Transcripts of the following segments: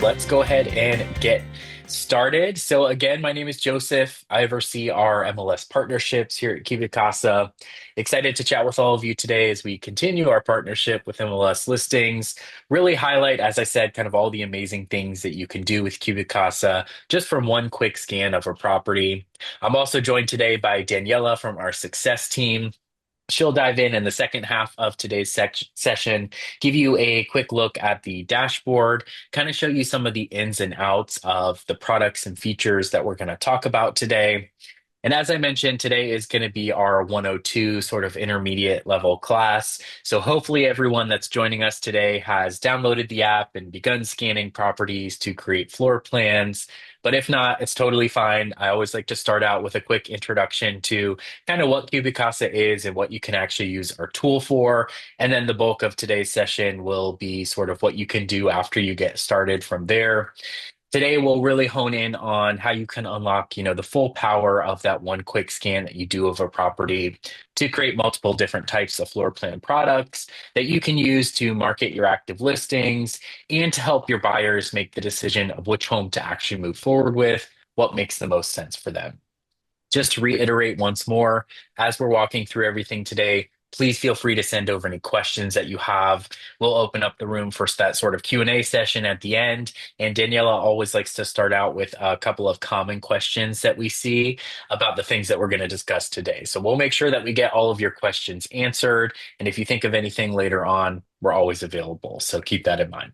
let's go ahead and get started. So again, my name is Joseph. I oversee our MLS partnerships here at CubiCasa. Excited to chat with all of you today as we continue our partnership with MLS Listings. Really highlight, as I said, kind of all the amazing things that you can do with CubiCasa just from one quick scan of a property. I'm also joined today by Daniela from our success team. She'll dive in the second half of today's session, give you a quick look at the dashboard, kind of show you some of the ins and outs of the products and features that we're going to talk about today. And as I mentioned, today is going to be our 102 sort of intermediate level class. So hopefully everyone that's joining us today has downloaded the app and begun scanning properties to create floor plans. But if not, it's totally fine. I always like to start out with a quick introduction to kind of what CubiCasa is and what you can actually use our tool for. And then the bulk of today's session will be sort of what you can do after you get started from there. Today, we'll really hone in on how you can unlock, the full power of that one quick scan that you do of a property to create multiple different types of floor plan products that you can use to market your active listings and to help your buyers make the decision of which home to actually move forward with, what makes the most sense for them. Just to reiterate once more, as we're walking through everything today, please feel free to send over any questions that you have. We'll open up the room for that sort of Q&A session at the end. And Daniela always likes to start out with a couple of common questions that we see about the things that we're going to discuss today. So we'll make sure that we get all of your questions answered. And if you think of anything later on, we're always available. So keep that in mind.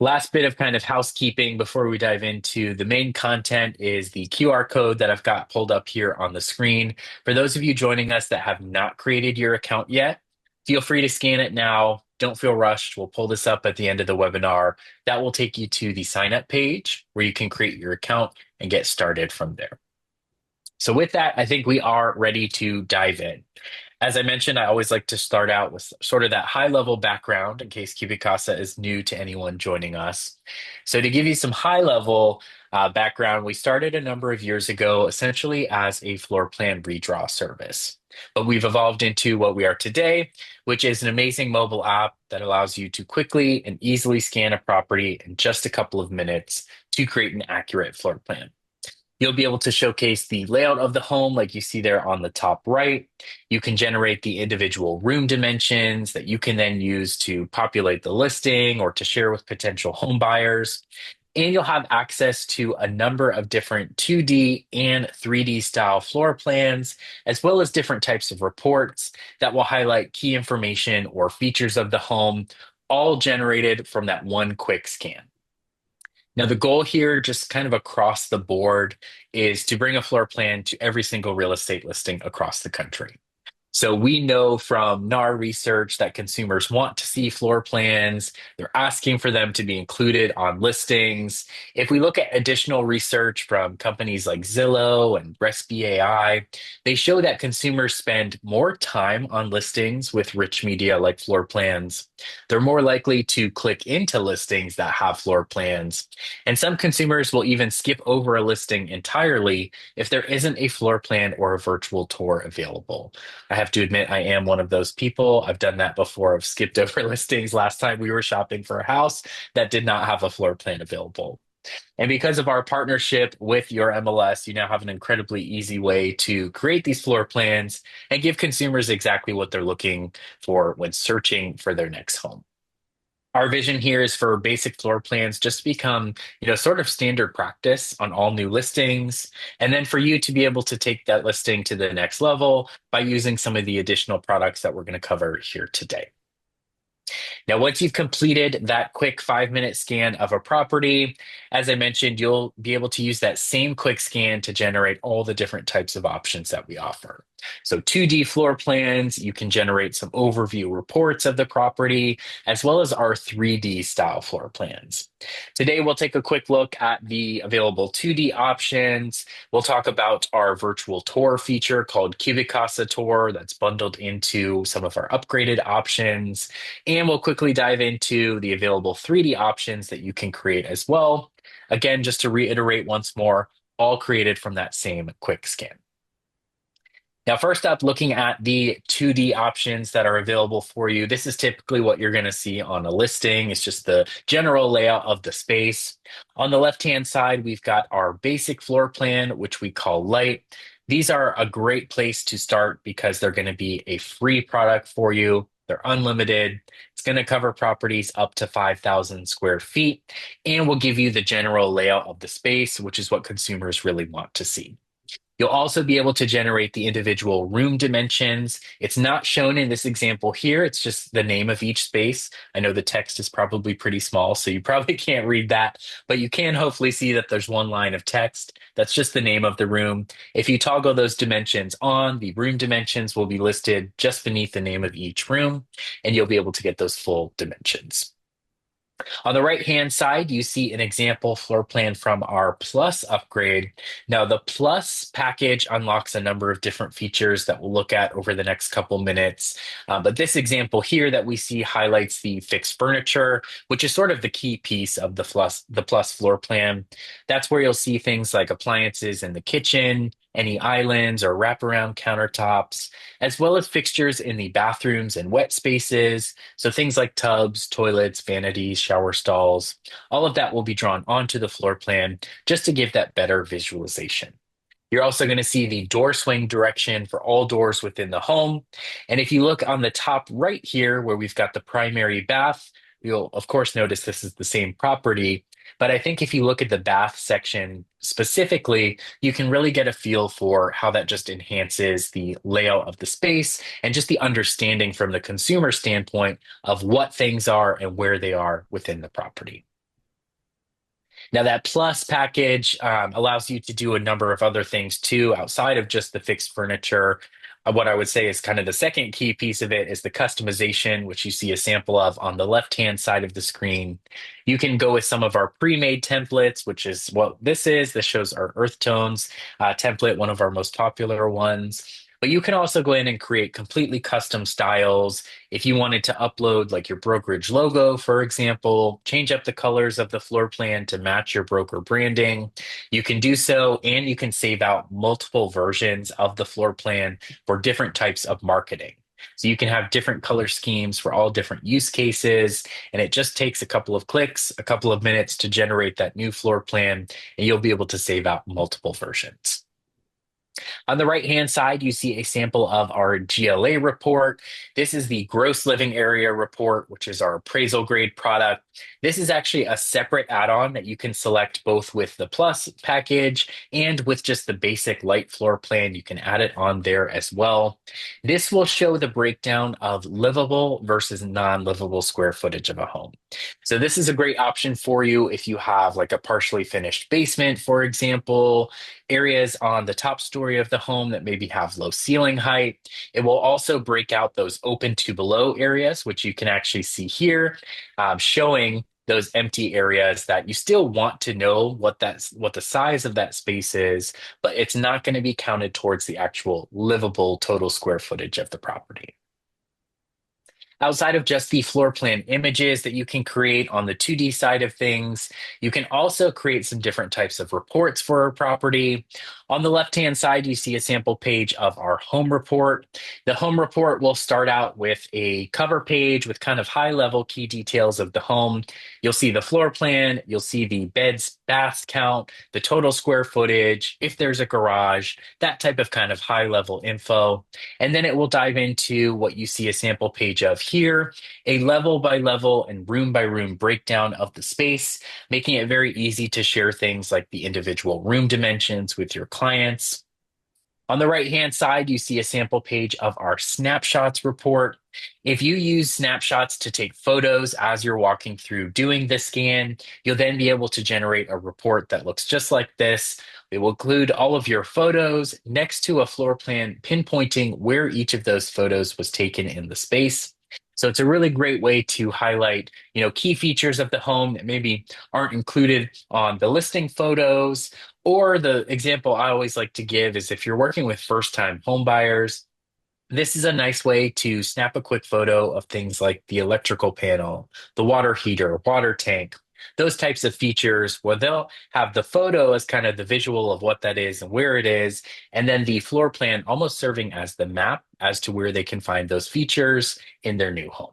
Last bit of kind of housekeeping before we dive into the main content is the QR code that I've got pulled up here on the screen. For those of you joining us that have not created your account yet, feel free to scan it now. Don't feel rushed. We'll pull this up at the end of the webinar. That will take you to the sign up page where you can create your account and get started from there. So with that, I think we are ready to dive in. As I mentioned, I always like to start out with sort of that high level background in case CubiCasa is new to anyone joining us. So to give you some high level background, we started a number of years ago essentially as a floor plan redraw service. But we've evolved into what we are today, which is an amazing mobile app that allows you to quickly and easily scan a property in just a couple of minutes to create an accurate floor plan. You'll be able to showcase the layout of the home like you see there on the top right. You can generate the individual room dimensions that you can then use to populate the listing or to share with potential home buyers. And you'll have access to a number of different 2D and 3D style floor plans, as well as different types of reports that will highlight key information or features of the home, all generated from that one quick scan. Now, the goal here, just kind of across the board, is to bring a floor plan to every single real estate listing across the country. So we know from NAR research that consumers want to see floor plans. They're asking for them to be included on listings. If we look at additional research from companies like Zillow and Respi AI, they show that consumers spend more time on listings with rich media like floor plans. They're more likely to click into listings that have floor plans. And some consumers will even skip over a listing entirely if there isn't a floor plan or a virtual tour available. I have to admit, I am one of those people. I've done that before. I've skipped over listings last time we were shopping for a house that did not have a floor plan available. And because of our partnership with your MLS, you now have an incredibly easy way to create these floor plans and give consumers exactly what they're looking for when searching for their next home. Our vision here is for basic floor plans just to become, sort of standard practice on all new listings. And then for you to be able to take that listing to the next level by using some of the additional products that we're going to cover here today. Now, once you've completed that quick 5-minute scan of a property, as I mentioned, you'll be able to use that same quick scan to generate all the different types of options that we offer. So 2D floor plans, you can generate some overview reports of the property, as well as our 3D style floor plans. Today, we'll take a quick look at the available 2D options. We'll talk about our virtual tour feature called CubiCasa Tour that's bundled into some of our upgraded options. And we'll quickly dive into the available 3D options that you can create as well. Again, just to reiterate once more, all created from that same quick scan. Now, first up, looking at the 2D options that are available for you, this is typically what you're going to see on a listing. It's just the general layout of the space. On the left-hand side, we've got our basic floor plan, which we call light. These are a great place to start because they're going to be a free product for you. They're unlimited. It's going to cover properties up to 5,000 square feet and will give you the general layout of the space, which is what consumers really want to see. You'll also be able to generate the individual room dimensions. It's not shown in this example here. It's just the name of each space. I know the text is probably pretty small, so you probably can't read that, but you can hopefully see that there's one line of text. That's just the name of the room. If you toggle those dimensions on, the room dimensions will be listed just beneath the name of each room, and you'll be able to get those full dimensions. On the right-hand side, you see an example floor plan from our Plus upgrade. Now, the Plus package unlocks a number of different features that we'll look at over the next couple minutes. But this example here that we see highlights the fixed furniture, which is sort of the key piece of the Plus floor plan. That's where you'll see things like appliances in the kitchen, any islands or wraparound countertops, as well as fixtures in the bathrooms and wet spaces. So things like tubs, toilets, vanities, shower stalls, all of that will be drawn onto the floor plan just to give that better visualization. You're also going to see the door swing direction for all doors within the home. And if you look on the top right here, where we've got the primary bath, you'll of course notice this is the same property. But I think if you look at the bath section specifically, you can really get a feel for how that just enhances the layout of the space and just the understanding from the consumer standpoint of what things are and where they are within the property. Now, that Plus package allows you to do a number of other things too, outside of just the fixed furniture. What I would say is kind of the second key piece of it is the customization, which you see a sample of on the left-hand side of the screen. You can go with some of our pre-made templates, which is what this is. This shows our earth tones template, one of our most popular ones. But you can also go in and create completely custom styles. If you wanted to upload like your brokerage logo, for example, change up the colors of the floor plan to match your broker branding, you can do so, and you can save out multiple versions of the floor plan for different types of marketing. So you can have different color schemes for all different use cases, and it just takes a couple of clicks, a couple of minutes to generate that new floor plan, and you'll be able to save out multiple versions. On the right-hand side, you see a sample of our GLA report. This is the gross living area report, which is our appraisal grade product. This is actually a separate add-on that you can select both with the Plus package and with just the basic light floor plan. You can add it on there as well. This will show the breakdown of livable versus non-livable square footage of a home. So this is a great option for you if you have like a partially finished basement, for example, areas on the top story of the home that maybe have low ceiling height. It will also break out those open to below areas, which you can actually see here, showing those empty areas that you still want to know what the size of that space is, but it's not going to be counted towards the actual livable total square footage of the property. Outside of just the floor plan images that you can create on the 2D side of things, you can also create some different types of reports for a property. On the left-hand side, you see a sample page of our home report. The home report will start out with a cover page with kind of high-level key details of the home. You'll see the floor plan, you'll see the beds, baths count, the total square footage, if there's a garage, that type of kind of high-level info. And then it will dive into what you see a sample page of here, a level by level and room by room breakdown of the space, making it very easy to share things like the individual room dimensions with your clients. On the right-hand side, you see a sample page of our snapshots report. If you use snapshots to take photos as you're walking through doing the scan, you'll then be able to generate a report that looks just like this. It will include all of your photos next to a floor plan pinpointing where each of those photos was taken in the space. So it's a really great way to highlight, key features of the home that maybe aren't included on the listing photos. Or the example I always like to give is if you're working with first-time home buyers, this is a nice way to snap a quick photo of things like the electrical panel, the water heater, water tank, those types of features where they'll have the photo as kind of the visual of what that is and where it is, and then the floor plan almost serving as the map as to where they can find those features in their new home.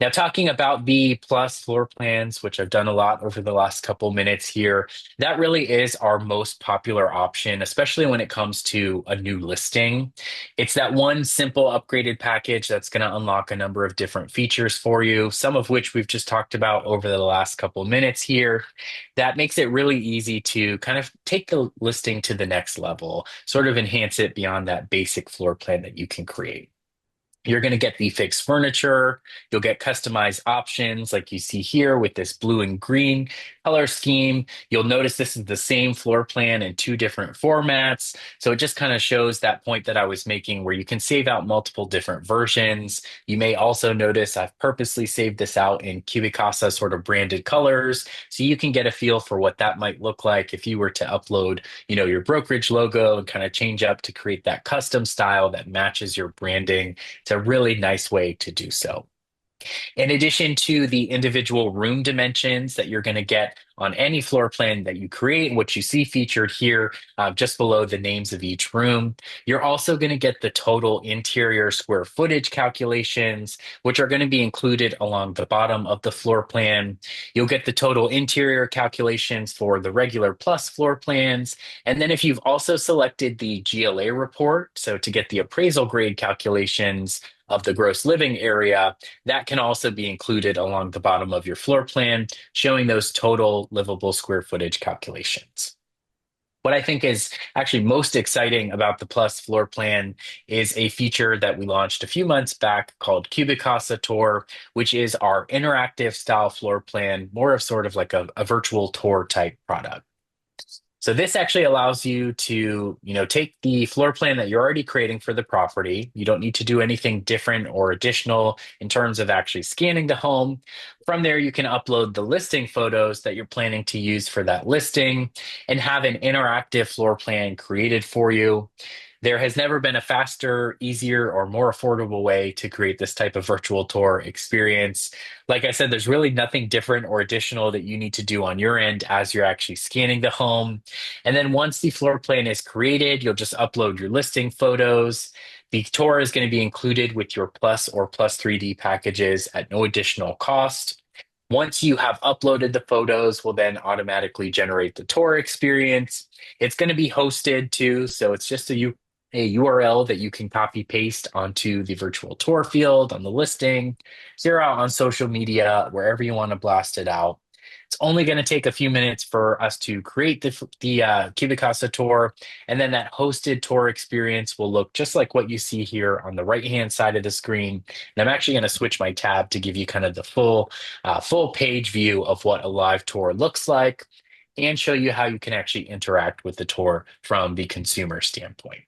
Now, talking about the Plus floor plans, which I've done a lot over the last couple minutes here, that really is our most popular option, especially when it comes to a new listing. It's that one simple upgraded package that's going to unlock a number of different features for you, some of which we've just talked about over the last couple minutes here. That makes it really easy to kind of take the listing to the next level, sort of enhance it beyond that basic floor plan that you can create. You're going to get the fixed furniture. You'll get customized options like you see here with this blue and green color scheme. You'll notice this is the same floor plan in two different formats. So it just kind of shows that point that I was making where you can save out multiple different versions. You may also notice I've purposely saved this out in CubiCasa sort of branded colors. So you can get a feel for what that might look like if you were to upload, your brokerage logo and kind of change up to create that custom style that matches your branding. It's a really nice way to do so. In addition to the individual room dimensions that you're going to get on any floor plan that you create, what you see featured here just below the names of each room, you're also going to get the total interior square footage calculations, which are going to be included along the bottom of the floor plan. You'll get the total interior calculations for the regular plus floor plans. And then if you've also selected the GLA report, so to get the appraisal grade calculations of the gross living area, that can also be included along the bottom of your floor plan, showing those total livable square footage calculations. What I think is actually most exciting about the Plus floor plan is a feature that we launched a few months back called CubiCasa Tour, which is our interactive style floor plan, more of sort of like a virtual tour type product. So this actually allows you to, take the floor plan that you're already creating for the property. You don't need to do anything different or additional in terms of actually scanning the home. From there, you can upload the listing photos that you're planning to use for that listing and have an interactive floor plan created for you. There has never been a faster, easier, or more affordable way to create this type of virtual tour experience. Like I said, there's really nothing different or additional that you need to do on your end as you're actually scanning the home. And then once the floor plan is created, you'll just upload your listing photos. The tour is going to be included with your Plus or Plus 3D packages at no additional cost. Once you have uploaded the photos, we'll then automatically generate the tour experience. It's going to be hosted too, so it's just a URL that you can copy paste onto the virtual tour field on the listing, share out on social media, wherever you want to blast it out. It's only going to take a few minutes for us to create the CubiCasa tour, and then that hosted tour experience will look just like what you see here on the right-hand side of the screen. And I'm actually going to switch my tab to give you kind of the full page view of what a live tour looks like and show you how you can actually interact with the tour from the consumer standpoint.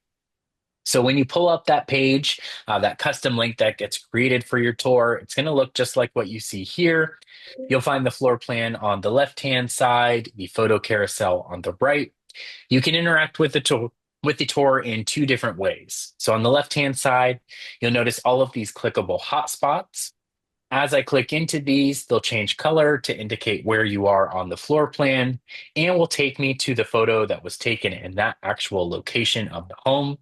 So when you pull up that page, that custom link that gets created for your tour, it's going to look just like what you see here. You'll find the floor plan on the left-hand side, the photo carousel on the right. You can interact with the tour in two different ways. So on the left-hand side, you'll notice all of these clickable hotspots. As I click into these, they'll change color to indicate where you are on the floor plan and will take me to the photo that was taken in that actual location of the home.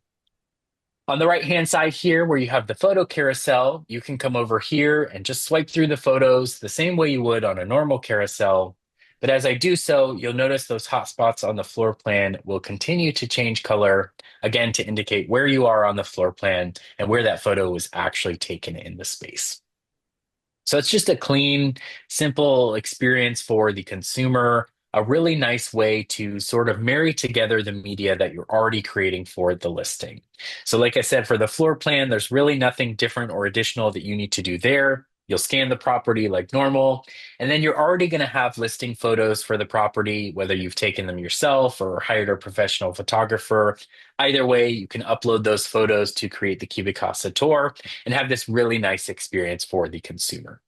On the right-hand side here, where you have the photo carousel, you can come over here and just swipe through the photos the same way you would on a normal carousel. But as I do so, you'll notice those hotspots on the floor plan will continue to change color, again, to indicate where you are on the floor plan and where that photo was actually taken in the space. So it's just a clean, simple experience for the consumer, a really nice way to sort of marry together the media that you're already creating for the listing. So like I said, for the floor plan, there's really nothing different or additional that you need to do there. You'll scan the property like normal, and then you're already going to have listing photos for the property, whether you've taken them yourself or hired a professional photographer. Either way, you can upload those photos to create the CubiCasa tour and have this really nice experience for the consumer.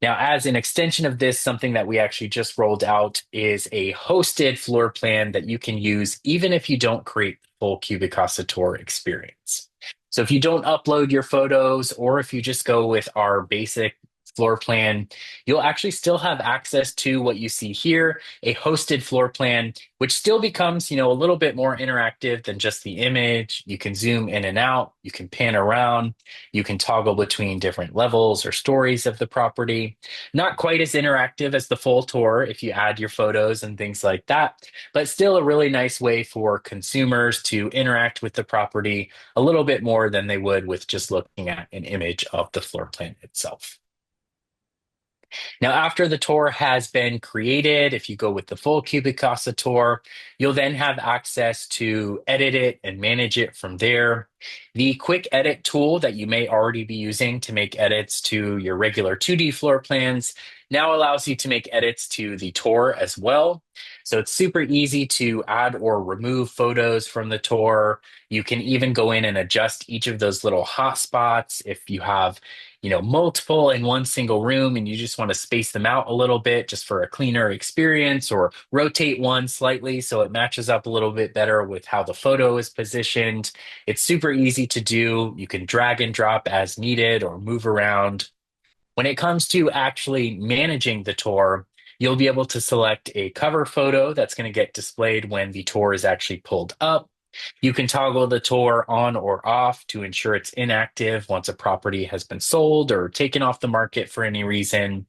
Now, as an extension of this, something that we actually just rolled out is a hosted floor plan that you can use even if you don't create the full CubiCasa tour experience. So if you don't upload your photos, or if you just go with our basic floor plan, you'll actually still have access to what you see here, a hosted floor plan, which still becomes, a little bit more interactive than just the image. You can zoom in and out, you can pan around, you can toggle between different levels or stories of the property. Not quite as interactive as the full tour if you add your photos and things like that, but still a really nice way for consumers to interact with the property a little bit more than they would with just looking at an image of the floor plan itself. Now, after the tour has been created, if you go with the full CubiCasa tour, you'll then have access to edit it and manage it from there. The quick edit tool that you may already be using to make edits to your regular 2D floor plans now allows you to make edits to the tour as well. So it's super easy to add or remove photos from the tour. You can even go in and adjust each of those little hotspots if you have multiple in one single room and you just want to space them out a little bit just for a cleaner experience, or rotate one slightly so it matches up a little bit better with how the photo is positioned. It's super easy to do. You can drag and drop as needed or move around. When it comes to actually managing the tour, you'll be able to select a cover photo that's going to get displayed when the tour is actually pulled up. You can toggle the tour on or off to ensure it's inactive once a property has been sold or taken off the market for any reason.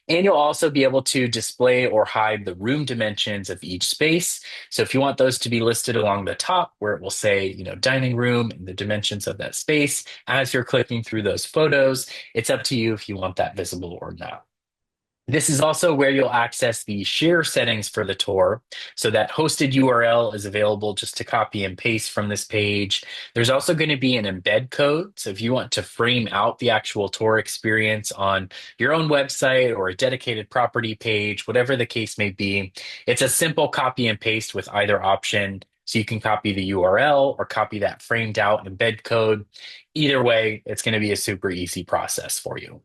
And you'll also be able to display or hide the room dimensions of each space. So if you want those to be listed along the top where it will say, dining room and the dimensions of that space as you're clicking through those photos, it's up to you if you want that visible or not. This is also where you'll access the share settings for the tour. So that hosted URL is available just to copy and paste from this page. There's also going to be an embed code. So if you want to frame out the actual tour experience on your own website or a dedicated property page, whatever the case may be, it's a simple copy and paste with either option. So you can copy the URL or copy that framed out embed code. Either way, it's going to be a super easy process for you.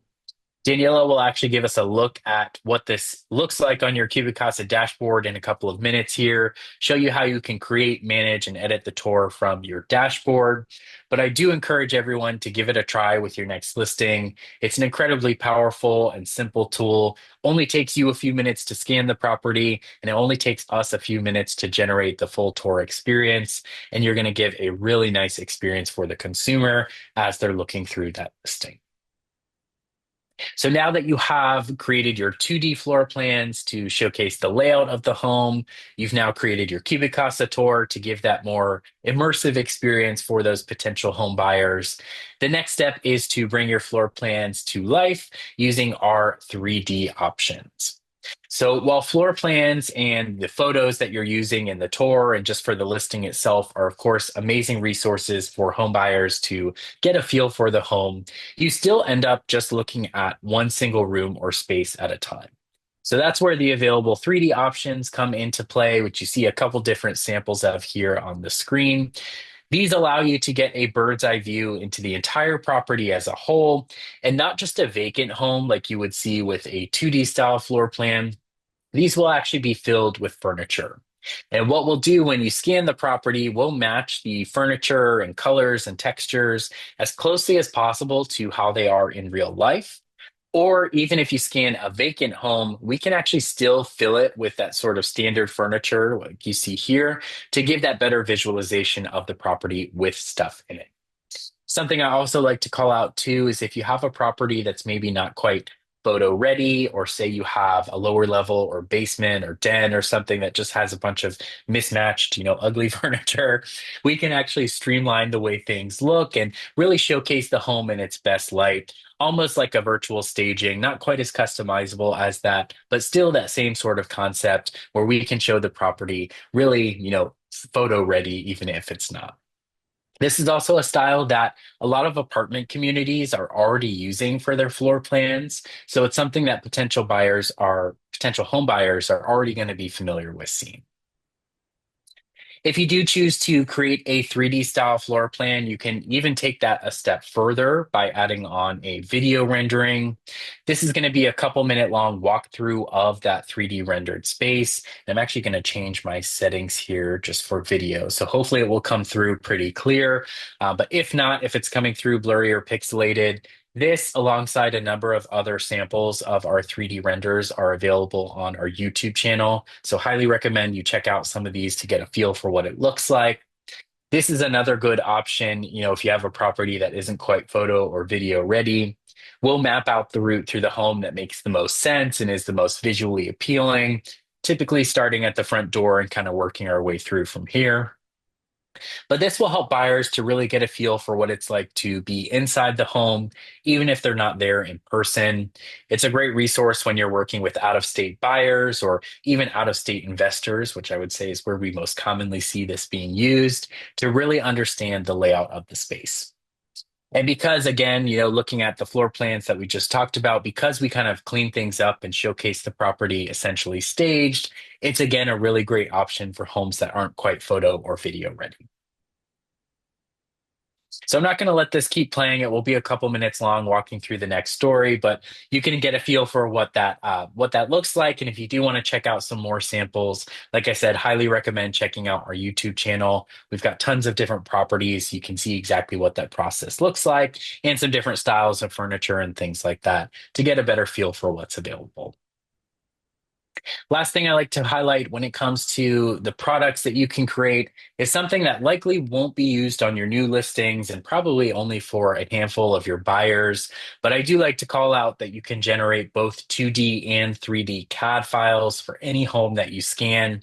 Daniela will actually give us a look at what this looks like on your CubiCasa dashboard in a couple of minutes here, show you how you can create, manage, and edit the tour from your dashboard. But I do encourage everyone to give it a try with your next listing. It's an incredibly powerful and simple tool. Only takes you a few minutes to scan the property, and it only takes us a few minutes to generate the full tour experience. And you're going to give a really nice experience for the consumer as they're looking through that listing. So now that you have created your 2D floor plans to showcase the layout of the home, you've now created your CubiCasa tour to give that more immersive experience for those potential home buyers. The next step is to bring your floor plans to life using our 3D options. So while floor plans and the photos that you're using in the tour and just for the listing itself are, of course, amazing resources for home buyers to get a feel for the home, you still end up just looking at one single room or space at a time. So that's where the available 3D options come into play, which you see a couple different samples of here on the screen. These allow you to get a bird's eye view into the entire property as a whole, and not just a vacant home like you would see with a 2D style floor plan. These will actually be filled with furniture. And what we'll do when you scan the property, we'll match the furniture and colors and textures as closely as possible to how they are in real life. Or even if you scan a vacant home, we can actually still fill it with that sort of standard furniture, like you see here, to give that better visualization of the property with stuff in it. Something I also like to call out too is if you have a property that's maybe not quite photo ready, or say you have a lower level or basement or den or something that just has a bunch of mismatched, ugly furniture, we can actually streamline the way things look and really showcase the home in its best light, almost like a virtual staging, not quite as customizable as that, but still that same sort of concept where we can show the property really, photo ready, even if it's not. This is also a style that a lot of apartment communities are already using for their floor plans. So it's something that potential home buyers are already going to be familiar with seeing. If you do choose to create a 3D style floor plan, you can even take that a step further by adding on a video rendering. This is going to be a couple minute long walkthrough of that 3D rendered space. And I'm actually going to change my settings here just for video. So hopefully it will come through pretty clear. But if not, if it's coming through blurry or pixelated, This, alongside a number of other samples of our 3D renders, are available on our YouTube channel. So, highly recommend you check out some of these to get a feel for what it looks like. This is another good option, if you have a property that isn't quite photo or video ready. We'll map out the route through the home that makes the most sense and is the most visually appealing, typically starting at the front door and kind of working our way through from here. But this will help buyers to really get a feel for what it's like to be inside the home, even if they're not there in person. It's a great resource when you're working with out of state buyers or even out of state investors, which I would say is where we most commonly see this being used to really understand the layout of the space. And because, again, looking at the floor plans that we just talked about, because we kind of clean things up and showcase the property essentially staged, it's again a really great option for homes that aren't quite photo or video ready. So I'm not going to let this keep playing. It will be a couple minutes long walking through the next story, but you can get a feel for what that looks like. And if you do want to check out some more samples, like I said, highly recommend checking out our YouTube channel. We've got tons of different properties. You can see exactly what that process looks like and some different styles of furniture and things like that to get a better feel for what's available. Last thing I like to highlight when it comes to the products that you can create is something that likely won't be used on your new listings and probably only for a handful of your buyers. But I do like to call out that you can generate both 2D and 3D CAD files for any home that you scan.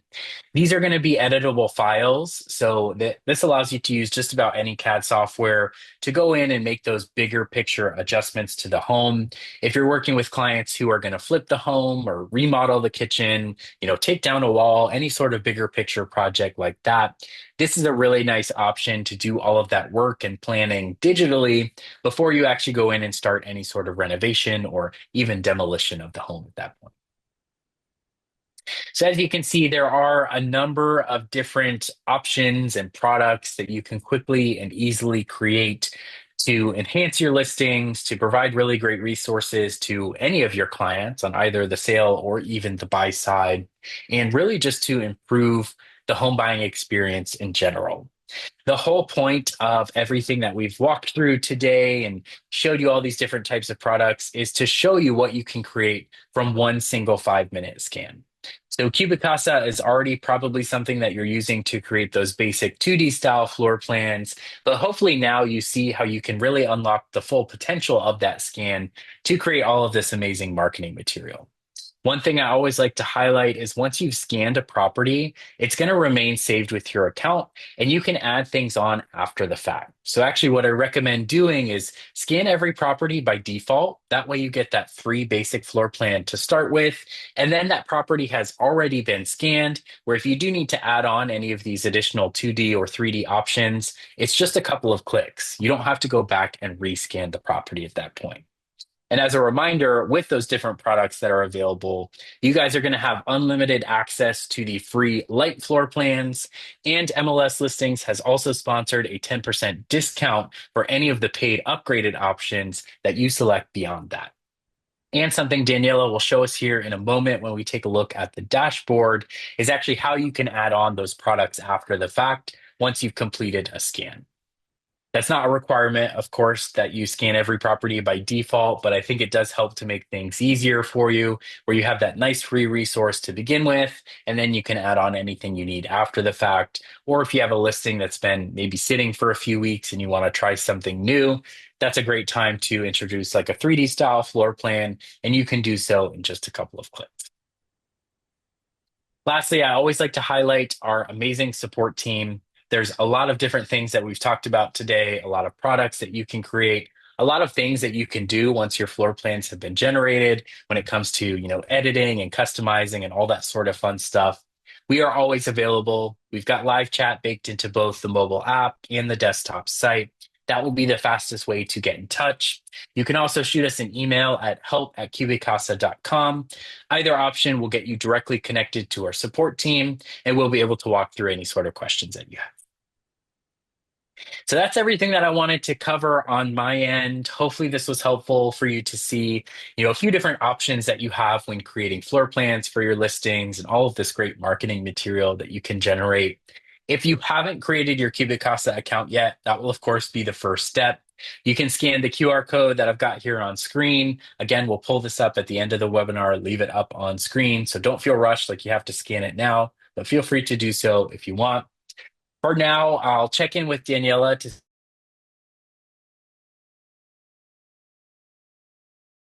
These are going to be editable files, so this allows you to use just about any CAD software to go in and make those bigger picture adjustments to the home. If you're working with clients who are going to flip the home or remodel the kitchen, take down a wall, any sort of bigger picture project like that, this is a really nice option to do all of that work and planning digitally before you actually go in and start any sort of renovation or even demolition of the home at that point. So as you can see, there are a number of different options and products that you can quickly and easily create to enhance your listings, to provide really great resources to any of your clients on either the sale or even the buy side, and really just to improve the home buying experience in general. The whole point of everything that we've walked through today and showed you all these different types of products is to show you what you can create from one single 5-minute scan. So CubiCasa is already probably something that you're using to create those basic 2D style floor plans, but hopefully now you see how you can really unlock the full potential of that scan to create all of this amazing marketing material. One thing I always like to highlight is once you've scanned a property, it's going to remain saved with your account and you can add things on after the fact. So, actually, what I recommend doing is scan every property by default. That way, you get that free basic floor plan to start with. And then that property has already been scanned, where if you do need to add on any of these additional 2D or 3D options, it's just a couple of clicks. You don't have to go back and rescan the property at that point. And as a reminder, with those different products that are available, you guys are going to have unlimited access to the free light floor plans. And MLS Listings has also sponsored a 10% discount for any of the paid upgraded options that you select beyond that. And something Daniela will show us here in a moment when we take a look at the dashboard is actually how you can add on those products after the fact once you've completed a scan. That's not a requirement, of course, that you scan every property by default, but I think it does help to make things easier for you, where you have that nice free resource to begin with, and then you can add on anything you need after the fact. Or if you have a listing that's been maybe sitting for a few weeks and you want to try something new, that's a great time to introduce like a 3D style floor plan, and you can do so in just a couple of clicks. Lastly, I always like to highlight our amazing support team. There's a lot of different things that we've talked about today, a lot of products that you can create, a lot of things that you can do once your floor plans have been generated when it comes to, editing and customizing and all that sort of fun stuff. We are always available. We've got live chat baked into both the mobile app and the desktop site. That will be the fastest way to get in touch. You can also shoot us an email at help@cubicasa.com. Either option will get you directly connected to our support team, and we'll be able to walk through any sort of questions that you have. So that's everything that I wanted to cover on my end. Hopefully this was helpful for you to see, a few different options that you have when creating floor plans for your listings and all of this great marketing material that you can generate. If you haven't created your CubiCasa account yet, that will of course be the first step. You can scan the QR code that I've got here on screen. Again, we'll pull this up at the end of the webinar, leave it up on screen. So don't feel rushed like you have to scan it now, but feel free to do so if you want. For now, I'll check in with Daniela to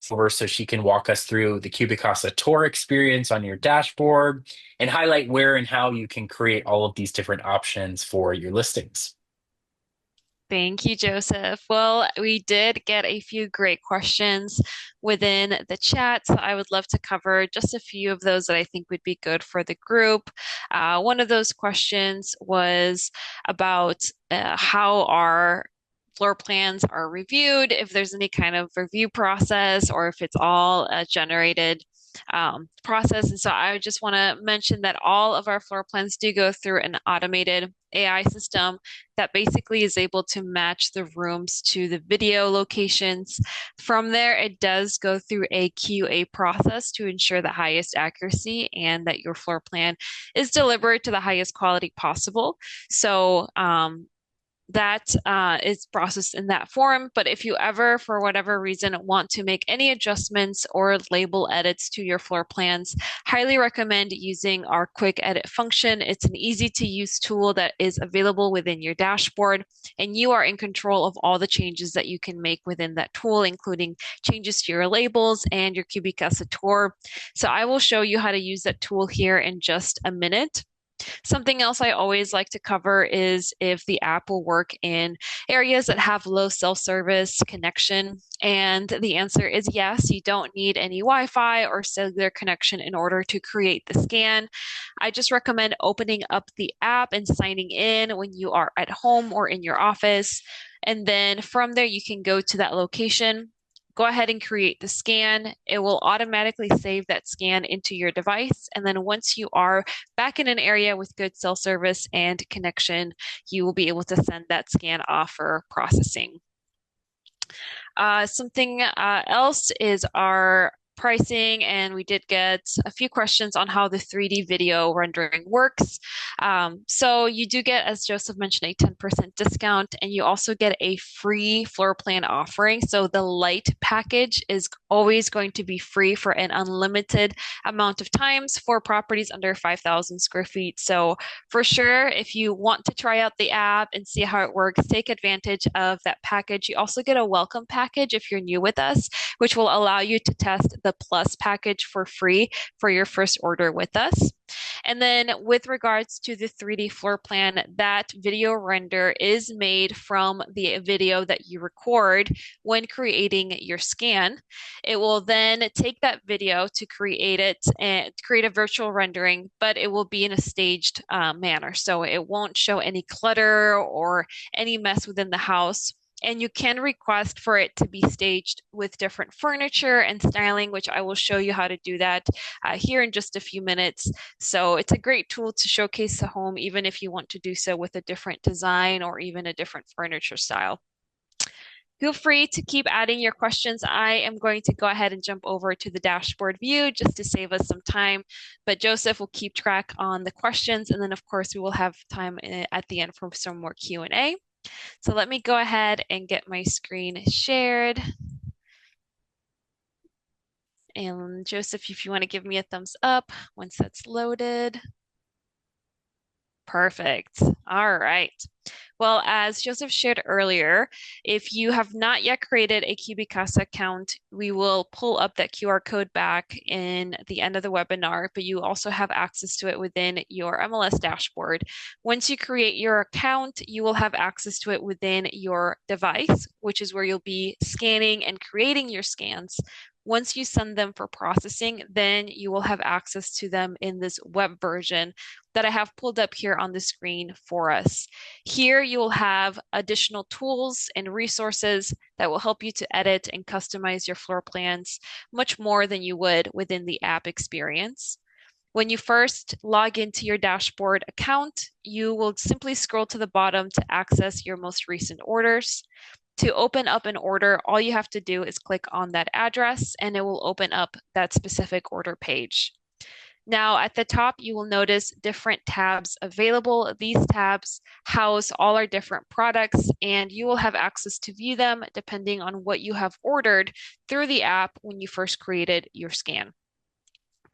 over so she can walk us through the CubiCasa tour experience on your dashboard and highlight where and how you can create all of these different options for your listings. Thank you, Joseph. Well, we did get a few great questions within the chat, so I would love to cover just a few of those that I think would be good for the group. One of those questions was about how our floor plans are reviewed, if there's any kind of review process, or if it's all generated process. And so I just want to mention that all of our floor plans do go through an automated AI system that basically is able to match the rooms to the video locations. From there, it does go through a QA process to ensure the highest accuracy and that your floor plan is delivered to the highest quality possible. So, that is processed in that form. But if you ever, for whatever reason, want to make any adjustments or label edits to your floor plans, highly recommend using our quick edit function. It's an easy to use tool that is available within your dashboard, and you are in control of all the changes that you can make within that tool, including changes to your labels and your CubiCasa tour. So I will show you how to use that tool here in just a minute. Something else I always like to cover is if the app will work in areas that have low self-service connection. And the answer is yes, you don't need any Wi-Fi or cellular connection in order to create the scan. I just recommend opening up the app and signing in when you are at home or in your office. And then from there, you can go to that location. Go ahead and create the scan. It will automatically save that scan into your device. And then once you are back in an area with good cell service and connection, you will be able to send that scan off for processing. Something else is our pricing, and we did get a few questions on how the 3D video rendering works. So you do get, as Joseph mentioned, a 10% discount, and you also get a free floor plan offering. So the light package is always going to be free for an unlimited amount of times for properties under 5,000 square feet. So for sure, if you want to try out the app and see how it works, take advantage of that package. You also get a welcome package if you're new with us, which will allow you to test the Plus package for free for your first order with us. And then with regards to the 3D floor plan, that video render is made from the video that you record when creating your scan. It will then take that video to create it and create a virtual rendering, but it will be in a staged manner. So it won't show any clutter or any mess within the house. And you can request for it to be staged with different furniture and styling, which I will show you how to do that here in just a few minutes. So it's a great tool to showcase the home, even if you want to do so with a different design or even a different furniture style. Feel free to keep adding your questions. I am going to go ahead and jump over to the dashboard view just to save us some time. But Joseph will keep track on the questions. And then, of course, we will have time at the end for some more Q&A. So let me go ahead and get my screen shared. And Joseph, if you want to give me a thumbs up once that's loaded. Perfect. All right. Well, as Joseph shared earlier, if you have not yet created a CubiCasa account, we will pull up that QR code back in the end of the webinar, but you also have access to it within your MLS dashboard. Once you create your account, you will have access to it within your device, which is where you'll be scanning and creating your scans. Once you send them for processing, then you will have access to them in this web version that I have pulled up here on the screen for us. Here you will have additional tools and resources that will help you to edit and customize your floor plans much more than you would within the app experience. When you first log into your dashboard account, you will simply scroll to the bottom to access your most recent orders. To open up an order, all you have to do is click on that address and it will open up that specific order page. Now, at the top, you will notice different tabs available. These tabs house all our different products, and you will have access to view them depending on what you have ordered through the app when you first created your scan.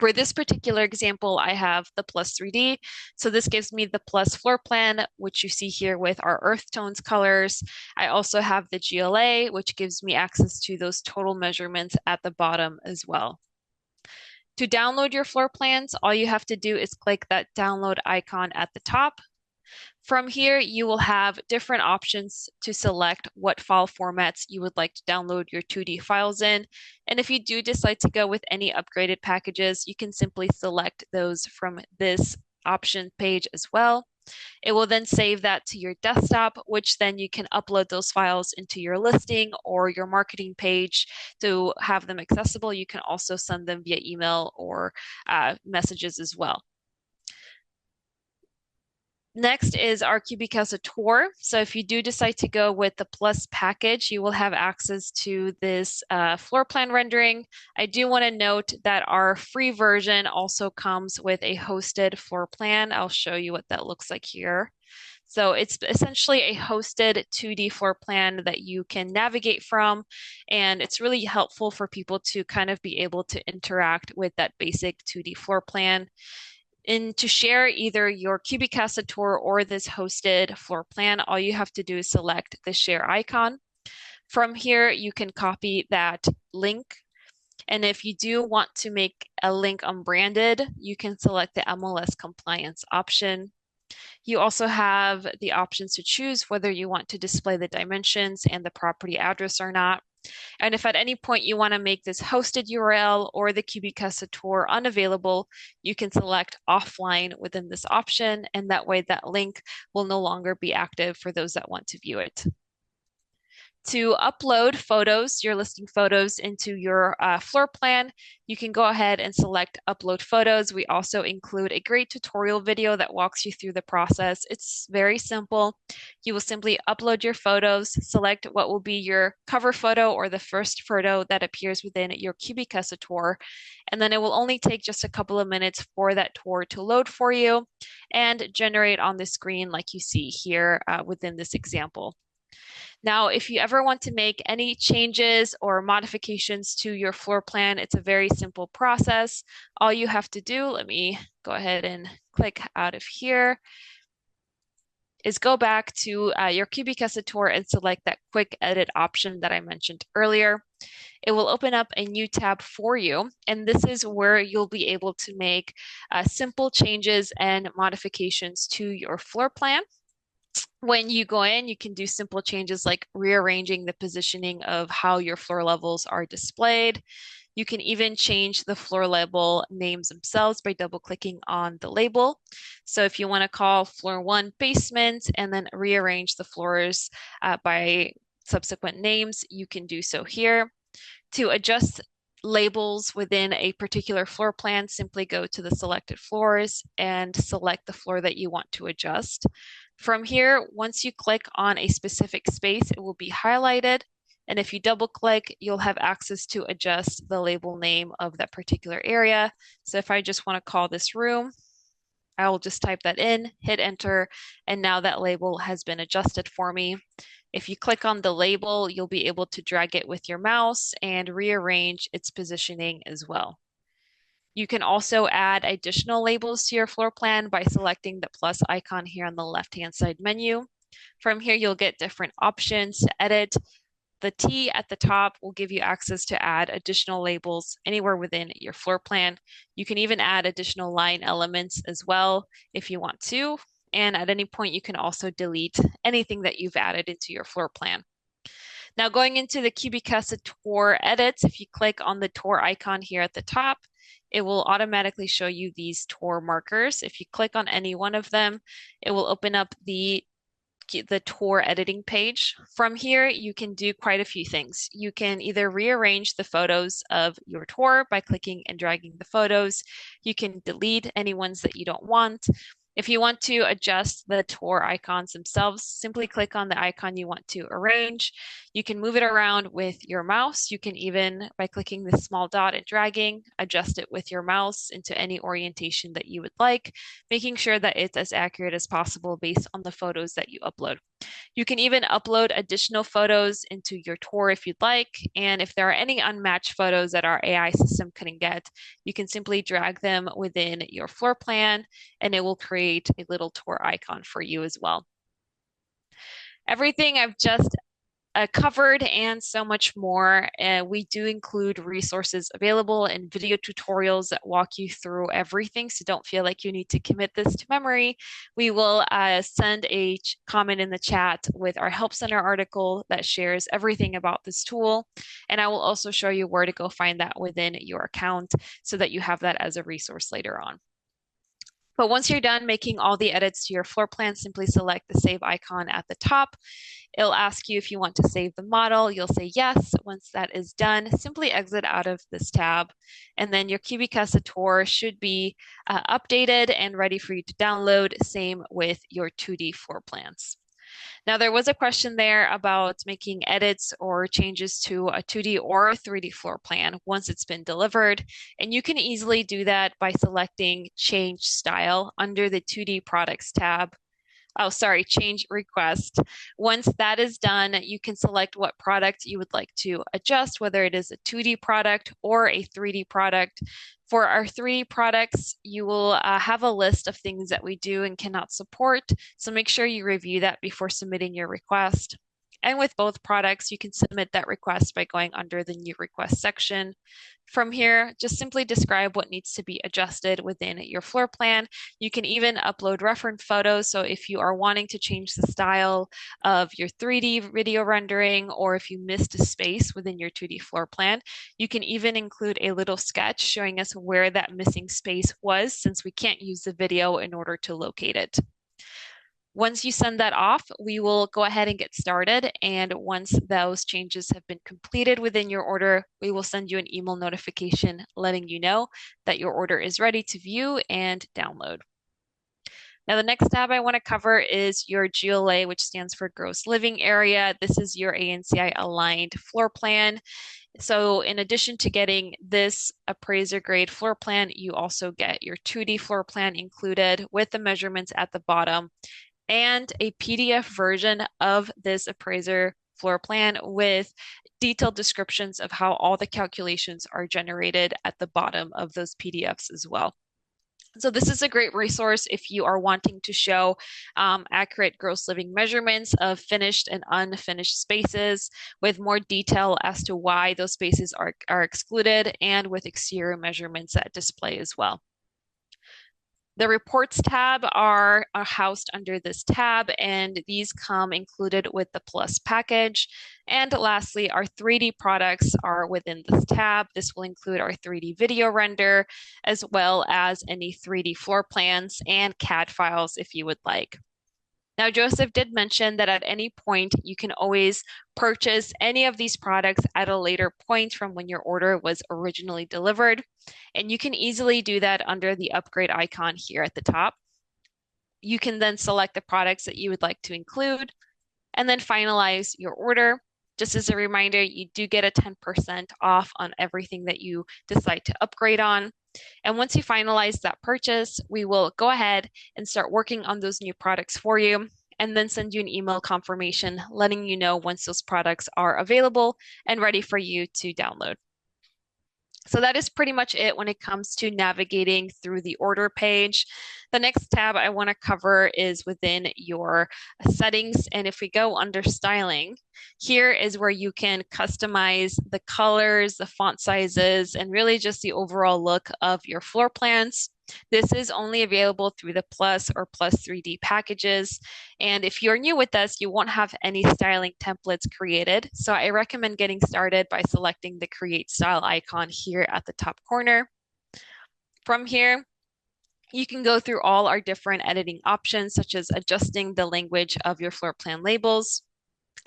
For this particular example, I have the Plus 3D. So this gives me the Plus floor plan, which you see here with our earth tones colors. I also have the GLA, which gives me access to those total measurements at the bottom as well. To download your floor plans, all you have to do is click that download icon at the top. From here, you will have different options to select what file formats you would like to download your 2D files in. And if you do decide to go with any upgraded packages, you can simply select those from this option page as well. It will then save that to your desktop, which then you can upload those files into your listing or your marketing page to have them accessible. You can also send them via email or messages as well. Next is our CubiCasa tour. So if you do decide to go with the Plus package, you will have access to this floor plan rendering. I do want to note that our free version also comes with a hosted floor plan. I'll show you what that looks like here. So it's essentially a hosted 2D floor plan that you can navigate from, and it's really helpful for people to kind of be able to interact with that basic 2D floor plan. And to share either your CubiCasa tour or this hosted floor plan, all you have to do is select the share icon. From here, you can copy that link. And if you do want to make a link unbranded, you can select the MLS compliance option. You also have the options to choose whether you want to display the dimensions and the property address or not. And if at any point you want to make this hosted URL or the CubiCasa tour unavailable, you can select offline within this option, and that way that link will no longer be active for those that want to view it. To upload photos, your listing photos into your floor plan, you can go ahead and select upload photos. We also include a great tutorial video that walks you through the process. It's very simple. You will simply upload your photos, select what will be your cover photo or the first photo that appears within your CubiCasa tour, and then it will only take just a couple of minutes for that tour to load for you and generate on the screen like you see here within this example. Now, if you ever want to make any changes or modifications to your floor plan, it's a very simple process. All you have to do, let me go ahead and click out of here, is go back to your CubiCasa tour and select that quick edit option that I mentioned earlier. It will open up a new tab for you, and this is where you'll be able to make simple changes and modifications to your floor plan. When you go in, you can do simple changes like rearranging the positioning of how your floor levels are displayed. You can even change the floor label names themselves by double clicking on the label. So if you want to call floor one basement and then rearrange the floors by subsequent names, you can do so here. To adjust labels within a particular floor plan, simply go to the selected floors and select the floor that you want to adjust. From here, once you click on a specific space, it will be highlighted. And if you double click, you'll have access to adjust the label name of that particular area. So if I just want to call this room, I will just type that in, hit enter, and now that label has been adjusted for me. If you click on the label, you'll be able to drag it with your mouse and rearrange its positioning as well. You can also add additional labels to your floor plan by selecting the plus icon here on the left-hand side menu. From here, you'll get different options to edit. The T at the top will give you access to add additional labels anywhere within your floor plan. You can even add additional line elements as well if you want to. And at any point, you can also delete anything that you've added into your floor plan. Now going into the CubiCasa tour edits, if you click on the tour icon here at the top, it will automatically show you these tour markers. If you click on any one of them, it will open up the tour editing page. From here, you can do quite a few things. You can either rearrange the photos of your tour by clicking and dragging the photos. You can delete any ones that you don't want. If you want to adjust the tour icons themselves, simply click on the icon you want to arrange. You can move it around with your mouse. You can even, by clicking the small dot and dragging, adjust it with your mouse into any orientation that you would like, making sure that it's as accurate as possible based on the photos that you upload. You can even upload additional photos into your tour if you'd like. And if there are any unmatched photos that our AI system couldn't get, you can simply drag them within your floor plan and it will create a little tour icon for you as well. Everything I've just covered and so much more. We do include resources available and video tutorials that walk you through everything. So don't feel like you need to commit this to memory. We will send a comment in the chat with our Help Center article that shares everything about this tool. And I will also show you where to go find that within your account so that you have that as a resource later on. But once you're done making all the edits to your floor plan, simply select the save icon at the top. It'll ask you if you want to save the model. You'll say yes. Once that is done, simply exit out of this tab. And then your CubiCasa tour should be updated and ready for you to download. Same with your 2D floor plans. Now, there was a question there about making edits or changes to a 2D or a 3D floor plan once it's been delivered. And you can easily do that by selecting Change Style under the 2D Products tab. Oh, sorry, change request. Once that is done, you can select what product you would like to adjust, whether it is a 2D product or a 3D product. For our 3D products, you will have a list of things that we do and cannot support. So make sure you review that before submitting your request. And with both products, you can submit that request by going under the new request section. From here, just simply describe what needs to be adjusted within your floor plan. You can even upload reference photos. So if you are wanting to change the style of your 3D video rendering, or if you missed a space within your 2D floor plan, you can even include a little sketch showing us where that missing space was, since we can't use the video in order to locate it. Once you send that off, we will go ahead and get started. And once those changes have been completed within your order, we will send you an email notification letting you know that your order is ready to view and download. Now, the next tab I want to cover is your GLA, which stands for Gross Living Area. This is your ANCI aligned floor plan. So in addition to getting this appraiser grade floor plan, you also get your 2D floor plan included with the measurements at the bottom and a PDF version of this appraiser floor plan with detailed descriptions of how all the calculations are generated at the bottom of those PDFs as well. So this is a great resource if you are wanting to show accurate gross living measurements of finished and unfinished spaces with more detail as to why those spaces are excluded, and with exterior measurements at display as well. The reports tab are housed under this tab, and these come included with the Plus package. And lastly, our 3D products are within this tab. This will include our 3D video render, as well as any 3D floor plans and CAD files if you would like. Now, Joseph did mention that at any point, you can always purchase any of these products at a later point from when your order was originally delivered. And you can easily do that under the upgrade icon here at the top. You can then select the products that you would like to include and then finalize your order. Just as a reminder, you do get a 10% off on everything that you decide to upgrade on. And once you finalize that purchase, we will go ahead and start working on those new products for you, and then send you an email confirmation letting you know once those products are available and ready for you to download. So that is pretty much it when it comes to navigating through the order page. The next tab I want to cover is within your settings. And if we go under styling, here is where you can customize the colors, the font sizes, and really just the overall look of your floor plans. This is only available through the Plus or Plus 3D packages. And if you're new with us, you won't have any styling templates created. So I recommend getting started by selecting the Create Style icon here at the top corner. From here, you can go through all our different editing options, such as adjusting the language of your floor plan labels.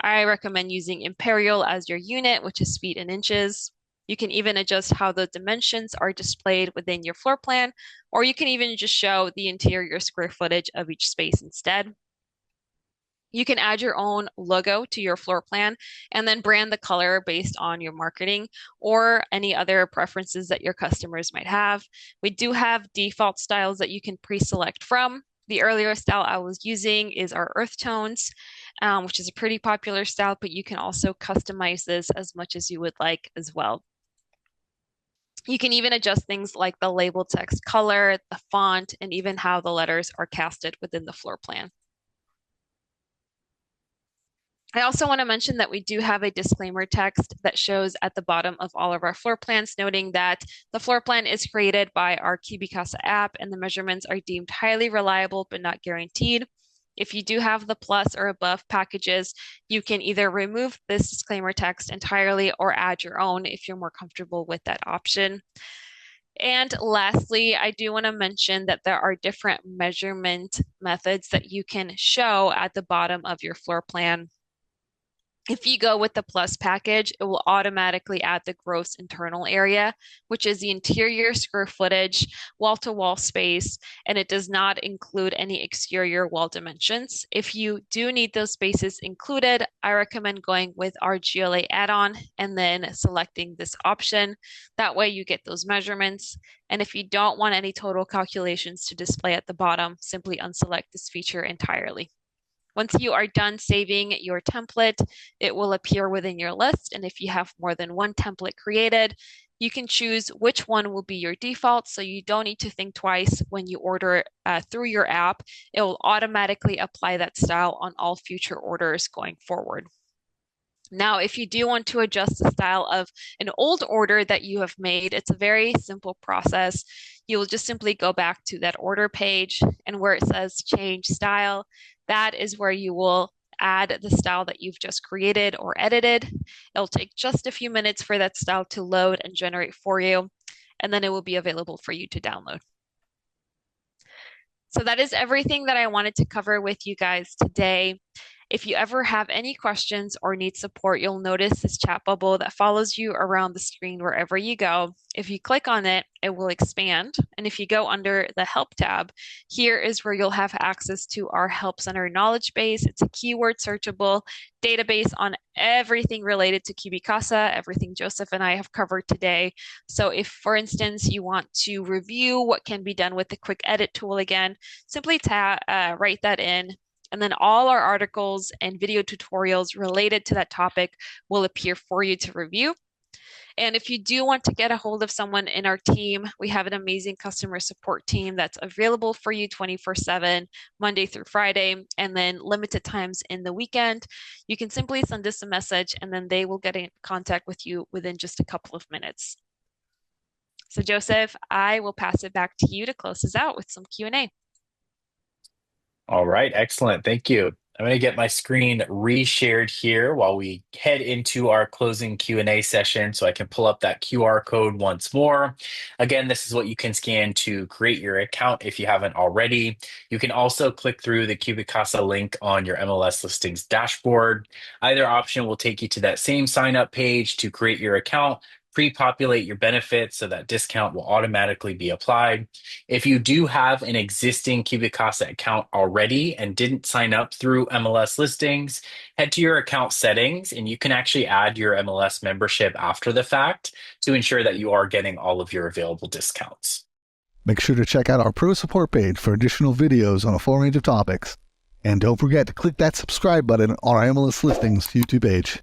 I recommend using Imperial as your unit, which is feet and inches. You can even adjust how the dimensions are displayed within your floor plan, or you can even just show the interior square footage of each space instead. You can add your own logo to your floor plan and then brand the color based on your marketing or any other preferences that your customers might have. We do have default styles that you can pre-select from. The earlier style I was using is our earth tones, which is a pretty popular style, but you can also customize this as much as you would like as well. You can even adjust things like the label text color, the font, and even how the letters are casted within the floor plan. I also want to mention that we do have a disclaimer text that shows at the bottom of all of our floor plans, noting that the floor plan is created by our CubiCasa app and the measurements are deemed highly reliable but not guaranteed. If you do have the plus or above packages, you can either remove this disclaimer text entirely or add your own if you're more comfortable with that option. And lastly, I do want to mention that there are different measurement methods that you can show at the bottom of your floor plan. If you go with the plus package, it will automatically add the gross internal area, which is the interior square footage, wall-to-wall space, and it does not include any exterior wall dimensions. If you do need those spaces included, I recommend going with our GLA add-on and then selecting this option. That way you get those measurements. And if you don't want any total calculations to display at the bottom, simply unselect this feature entirely. Once you are done saving your template, it will appear within your list. And if you have more than one template created, you can choose which one will be your default. So you don't need to think twice when you order through your app. It will automatically apply that style on all future orders going forward. Now, if you do want to adjust the style of an old order that you have made, it's a very simple process. You will just simply go back to that order page, and where it says change style, that is where you will add the style that you've just created or edited. It'll take just a few minutes for that style to load and generate for you, and then it will be available for you to download. So that is everything that I wanted to cover with you guys today. If you ever have any questions or need support, you'll notice this chat bubble that follows you around the screen wherever you go. If you click on it, it will expand. And if you go under the Help tab, here is where you'll have access to our Help Center knowledge base. It's a keyword searchable database on everything related to CubiCasa, everything Joseph and I have covered today. So if, for instance, you want to review what can be done with the quick edit tool again, simply write that in. And then all our articles and video tutorials related to that topic will appear for you to review. And if you do want to get a hold of someone in our team, we have an amazing customer support team that's available for you 24/7, Monday through Friday, and then limited times in the weekend. You can simply send us a message and then they will get in contact with you within just a couple of minutes. So Joseph, I will pass it back to you to close us out with some Q&A. All right, excellent. Thank you. I'm going to get my screen reshared here while we head into our closing Q&A session so I can pull up that QR code once more. Again, this is what you can scan to create your account if you haven't already. You can also click through the CubiCasa link on your MLS listings dashboard. Either option will take you to that same sign up page to create your account, pre-populate your benefits so that discount will automatically be applied. If you do have an existing CubiCasa account already and didn't sign up through MLS listings, head to your account settings and you can actually add your MLS membership after the fact to ensure that you are getting all of your available discounts. Make sure to check out our Pro Support page for additional videos on a full range of topics. And don't forget to click that subscribe button on our MLS Listings YouTube page.